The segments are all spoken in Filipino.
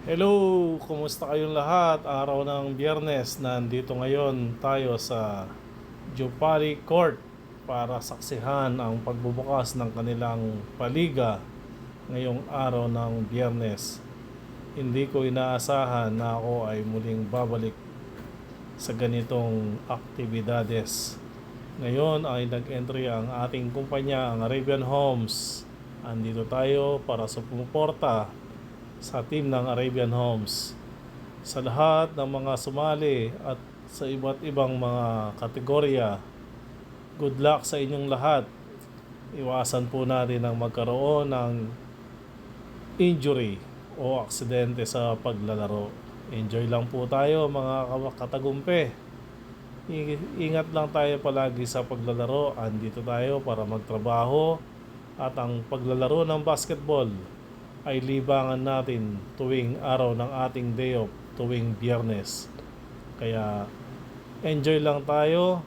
Hello! Kumusta kayong lahat? Araw ng Biyernes, nandito ngayon tayo sa Jupari Court para saksihan ang pagbubukas ng kanilang paliga ngayong araw ng Biyernes. Hindi ko inaasahan na ako ay muling babalik sa ganitong aktibidades. Ngayon ay nag-entry ang ating kumpanya, ang Arabian Homes. Andito tayo para sumuporta sa team ng Arabian Homes. Sa lahat ng mga sumali at sa iba't ibang mga kategorya, good luck sa inyong lahat. Iwasan po natin ang magkaroon ng injury o aksidente sa paglalaro. Enjoy lang po tayo mga katagumpe. Ingat lang tayo palagi sa paglalaro. Andito tayo para magtrabaho at ang paglalaro ng basketball ay libangan natin tuwing araw ng ating day off, tuwing Biyernes. Kaya enjoy lang tayo,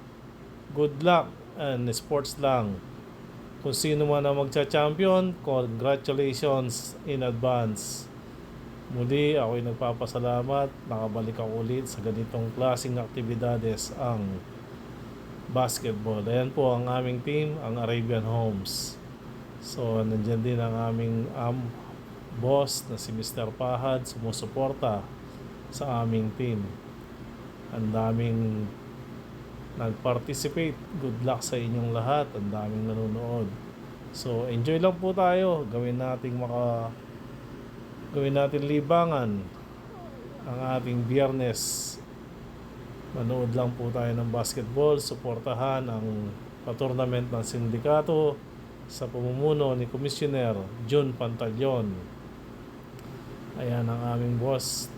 good luck, and sports lang. Kung sino man ang magcha-champion, congratulations in advance. Muli ako'y nagpapasalamat, nakabalik ako ulit sa ganitong klaseng aktibidades ang basketball. Ayan po ang aming team, ang Arabian Homes. So nandyan din ang aming boss na si Mr. Pahad, sumusuporta sa aming team. Ang daming nag-participate. Good luck sa inyong lahat. Ang daming nanonood. So enjoy lang po tayo. Gawin natin libangan ang ating Biyernes. Manood lang po tayo ng basketball. Suportahan ang pa-tournament ng sindikato sa pamumuno ni Commissioner Jun Pantaleon. Ayan ang aming boss.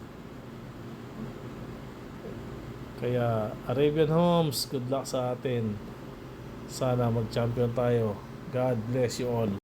Kaya Arabian Homes, good luck sa atin. Sana mag-champion tayo. God bless you all.